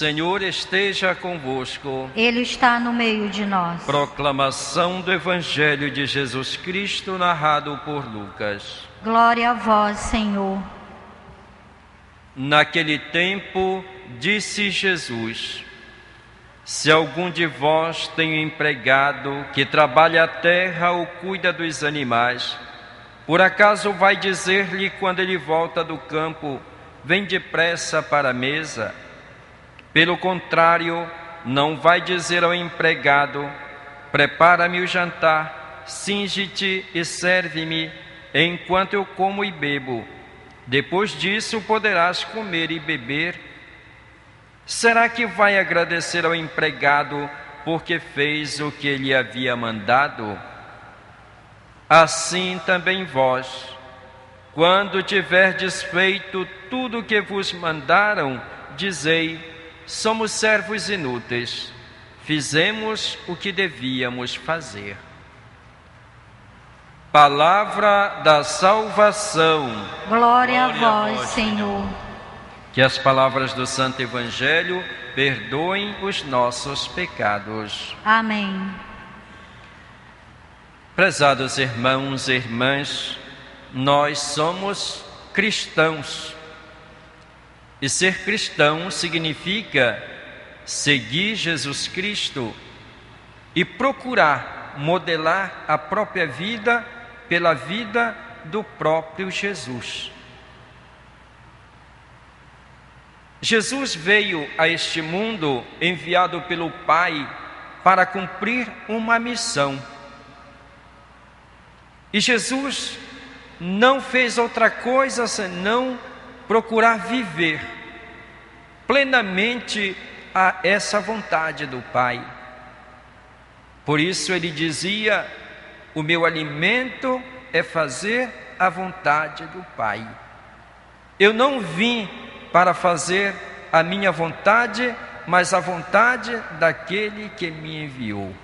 Senhor esteja convosco. Ele está no meio de nós. Proclamação do Evangelho de Jesus Cristo, narrado por Lucas. Glória a vós, Senhor. Naquele tempo, disse Jesus: se algum de vós tem um empregado que trabalha a terra ou cuida dos animais, por acaso vai dizer-lhe quando ele volta do campo: vem depressa para a mesa? Pelo contrário, não vai dizer ao empregado: prepara-me o jantar, cinge-te e serve-me, enquanto eu como e bebo. Depois disso poderás comer e beber. Será que vai agradecer ao empregado porque fez o que ele havia mandado? Assim também vós, quando tiverdes feito tudo o que vos mandaram, dizei: somos servos inúteis, fizemos o que devíamos fazer. Palavra da salvação. Glória a vós, Senhor. Que as palavras do Santo Evangelho perdoem os nossos pecados. Amém. Prezados irmãos e irmãs, nós somos cristãos. E ser cristão significa seguir Jesus Cristo e procurar modelar a própria vida pela vida do próprio Jesus. Jesus veio a este mundo enviado pelo Pai para cumprir uma missão. E Jesus não fez outra coisa senão procurar viver plenamente a essa vontade do Pai. Por isso ele dizia: o meu alimento é fazer a vontade do Pai. Eu não vim para fazer a minha vontade, mas a vontade daquele que me enviou.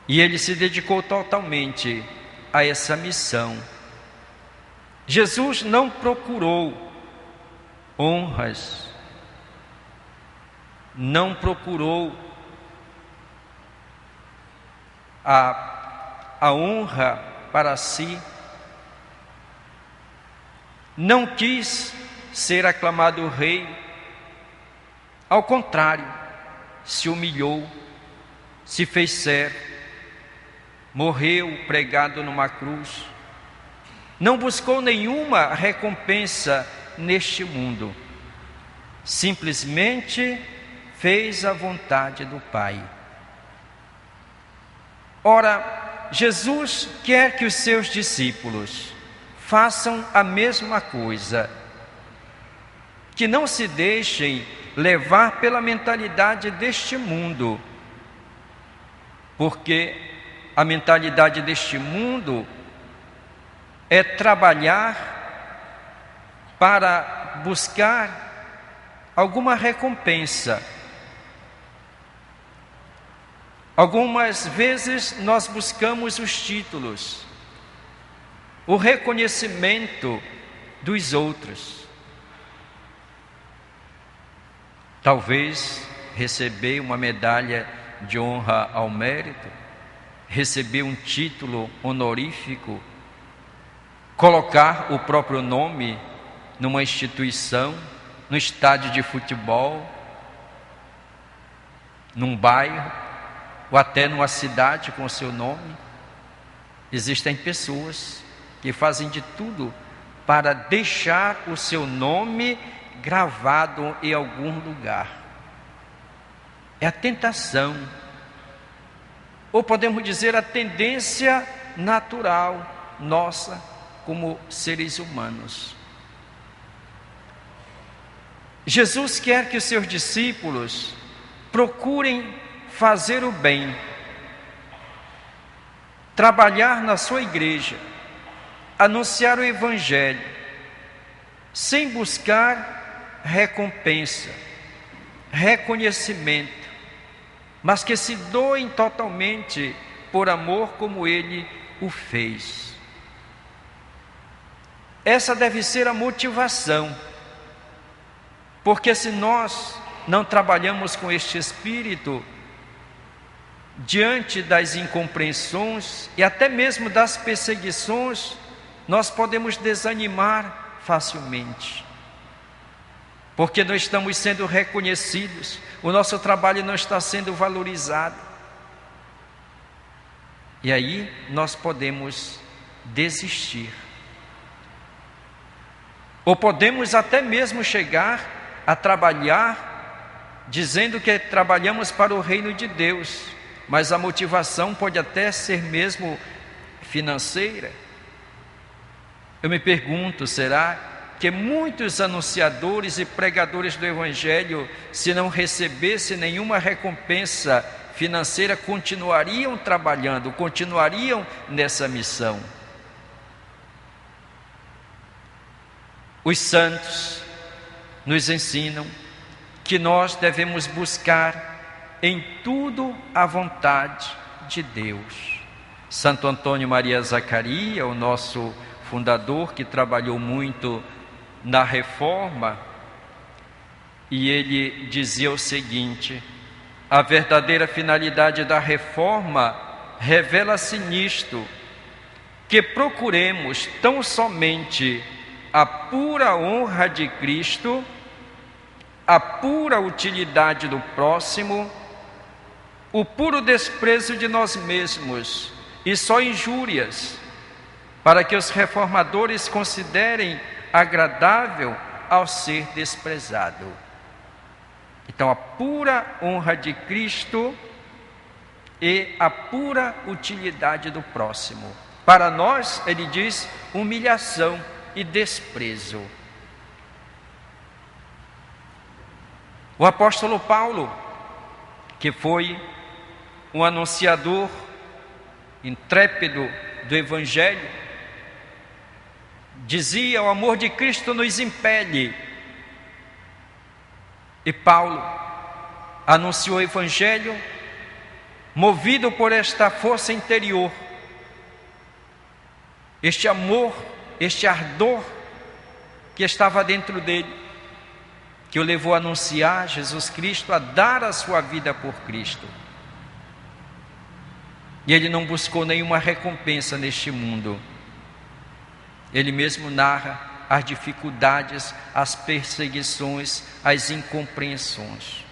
E ele se dedicou totalmente a essa missão. Jesus não procurou honras, não procurou a honra para si, não quis ser aclamado rei. Ao contrário, se humilhou, se fez servo, morreu pregado numa cruz. Não buscou nenhuma recompensa neste mundo, simplesmente fez a vontade do Pai. Ora, Jesus quer que os seus discípulos façam a mesma coisa, que não se deixem levar pela mentalidade deste mundo, porque a mentalidade deste mundo é trabalhar para buscar alguma recompensa. Algumas vezes nós buscamos os títulos, o reconhecimento dos outros. Talvez receber uma medalha de honra ao mérito, receber um título honorífico, colocar o próprio nome numa instituição, no estádio de futebol, num bairro, ou até numa cidade com o seu nome. Existem pessoas que fazem de tudo para deixar o seu nome gravado em algum lugar. É a tentação, ou podemos dizer a tendência natural nossa como seres humanos. Jesus quer que os seus discípulos procurem fazer o bem, trabalhar na sua igreja, anunciar o Evangelho, sem buscar recompensa, reconhecimento, mas que se doem totalmente por amor como Ele o fez. Essa deve ser a motivação. Porque se nós não trabalhamos com este espírito, diante das incompreensões e até mesmo das perseguições, nós podemos desanimar facilmente. Porque não estamos sendo reconhecidos, o nosso trabalho não está sendo valorizado. E aí nós podemos desistir. Ou podemos até mesmo chegar a trabalhar dizendo que trabalhamos para o reino de Deus, mas a motivação pode até ser mesmo financeira. Eu me pergunto, será que muitos anunciadores e pregadores do Evangelho, se não recebessem nenhuma recompensa financeira, continuariam trabalhando, continuariam nessa missão? Os santos nos ensinam que nós devemos buscar em tudo a vontade de Deus. Santo Antônio Maria Zaccaria, o nosso fundador, que trabalhou muito na reforma, e ele dizia o seguinte: a verdadeira finalidade da reforma revela-se nisto, que procuremos tão somente a pura honra de Cristo, a pura utilidade do próximo, o puro desprezo de nós mesmos e só injúrias, para que os reformadores considerem agradável ao ser desprezado. Então, a pura honra de Cristo e a pura utilidade do próximo. Para nós, ele diz, humilhação e desprezo. O apóstolo Paulo, que foi um anunciador intrépido do Evangelho, dizia: o amor de Cristo nos impele. E Paulo anunciou o Evangelho movido por esta força interior, este amor, este ardor que estava dentro dele, que o levou a anunciar Jesus Cristo, a dar a sua vida por Cristo. E ele não buscou nenhuma recompensa neste mundo. Ele mesmo narra as dificuldades, as perseguições, as incompreensões.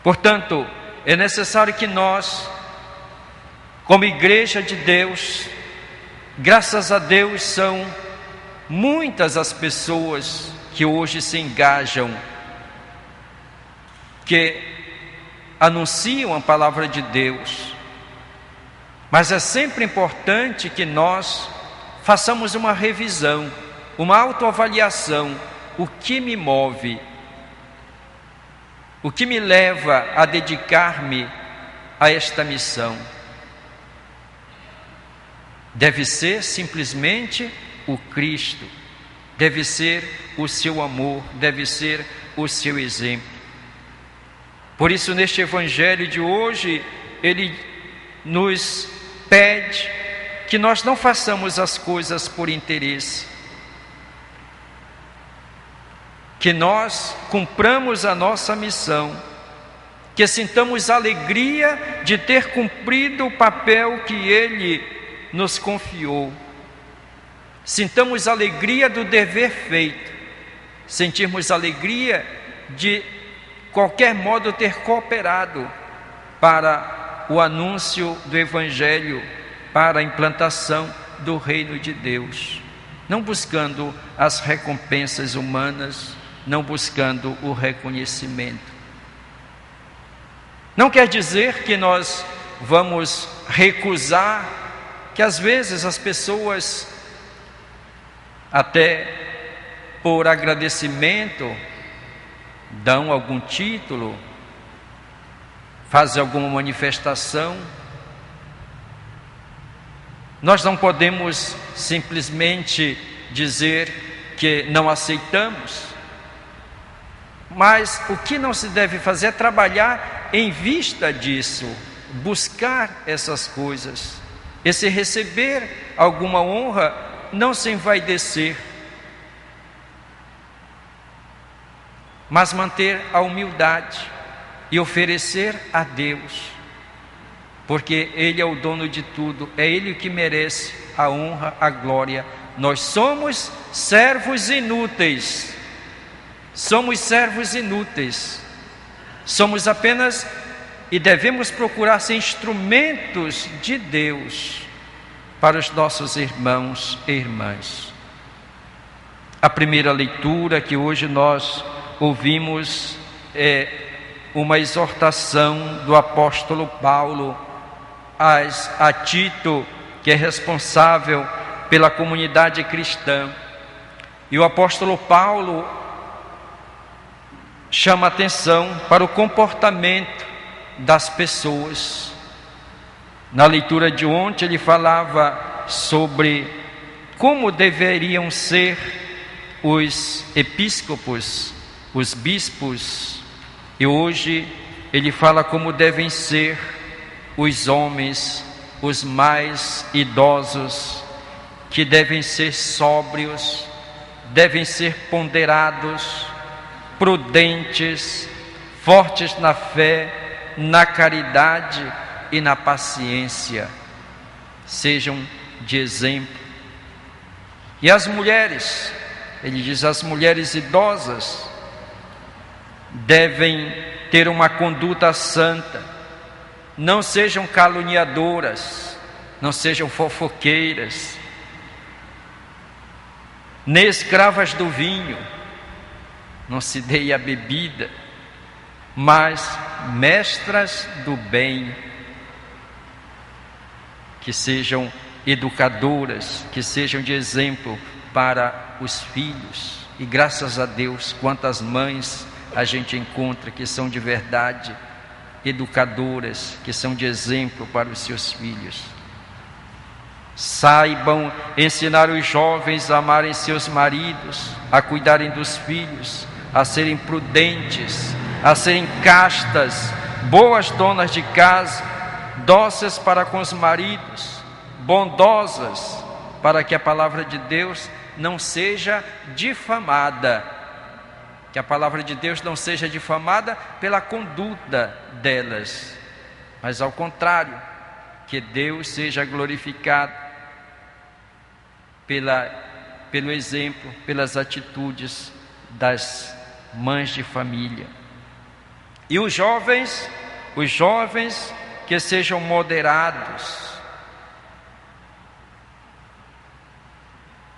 Portanto, é necessário que nós, como igreja de Deus, graças a Deus são muitas as pessoas que hoje se engajam, que anunciam a palavra de Deus, mas é sempre importante que nós façamos uma revisão, uma autoavaliação. O que me move? O que me leva a dedicar-me a esta missão? Deve ser simplesmente o Cristo, deve ser o seu amor, deve ser o seu exemplo. Por isso, neste Evangelho de hoje, ele nos pede que nós não façamos as coisas por interesse, que nós cumpramos a nossa missão, que sintamos alegria de ter cumprido o papel que ele nos confiou, sintamos alegria do dever feito, sentirmos alegria de qualquer modo ter cooperado para o anúncio do Evangelho, para a implantação do reino de Deus, não buscando as recompensas humanas, não buscando o reconhecimento. Não quer dizer que nós vamos recusar, que às vezes as pessoas, até por agradecimento, dão algum título, fazem alguma manifestação. Nós não podemos simplesmente dizer que não aceitamos, mas o que não se deve fazer é trabalhar em vista disso, buscar essas coisas. E se receber alguma honra, não se envaidecer, mas manter a humildade e oferecer a Deus, porque Ele é o dono de tudo, é Ele que merece a honra, a glória. Nós somos servos inúteis, somos apenas e devemos procurar ser instrumentos de Deus para os nossos irmãos e irmãs. A primeira leitura que hoje nós ouvimos é uma exortação do apóstolo Paulo a Tito, que é responsável pela comunidade cristã. E o apóstolo Paulo chama atenção para o comportamento das pessoas. Na leitura de ontem ele falava sobre como deveriam ser os episcopos, os bispos, e hoje ele fala como devem ser os homens, os mais idosos, que devem ser sóbrios, devem ser ponderados, prudentes, fortes na fé, na caridade e na paciência. Sejam de exemplo. E as mulheres, ele diz, as mulheres idosas devem ter uma conduta santa, não sejam caluniadoras, não sejam fofoqueiras, nem escravas do vinho, não se deem a bebida, mas mestras do bem, que sejam educadoras, que sejam de exemplo para os filhos. E graças a Deus, quantas mães a gente encontra que são de verdade educadoras, que são de exemplo para os seus filhos. Saibam ensinar os jovens a amarem seus maridos, a cuidarem dos filhos, a serem prudentes, a serem castas, boas donas de casa, dóceis para com os maridos, bondosas, para que a palavra de Deus não seja difamada, que a palavra de Deus não seja difamada pela conduta delas, mas ao contrário, que Deus seja glorificado pelo exemplo, pelas atitudes das mães de família. E os jovens que sejam moderados.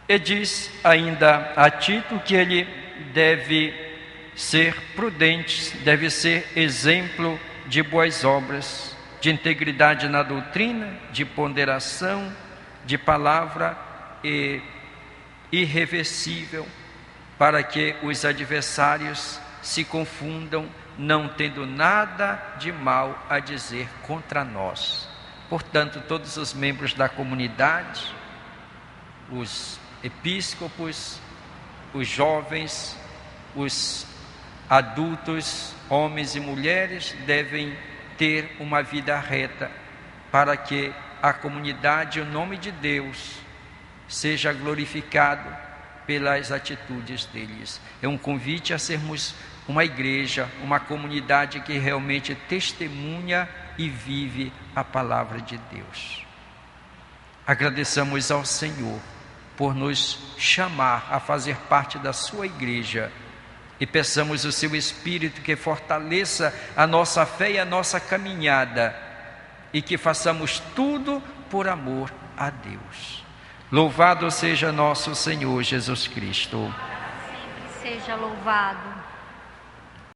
E diz ainda a Tito que ele deve ser prudente, deve ser exemplo de boas obras, de integridade na doutrina, de ponderação, de palavra e irreversível, para que os adversários se confundam, não tendo nada de mal a dizer contra nós. Portanto, todos os membros da comunidade, os episcopos, os jovens, os adultos, homens e mulheres, devem ter uma vida reta, para que a comunidade, o nome de Deus, seja glorificado pelas atitudes deles. É um convite a sermos uma igreja, uma comunidade que realmente testemunha e vive a palavra de Deus. Agradeçamos ao Senhor por nos chamar a fazer parte da sua igreja e peçamos o seu Espírito que fortaleça a nossa fé e a nossa caminhada e que façamos tudo por amor a Deus. Louvado seja nosso Senhor Jesus Cristo. Sempre seja louvado.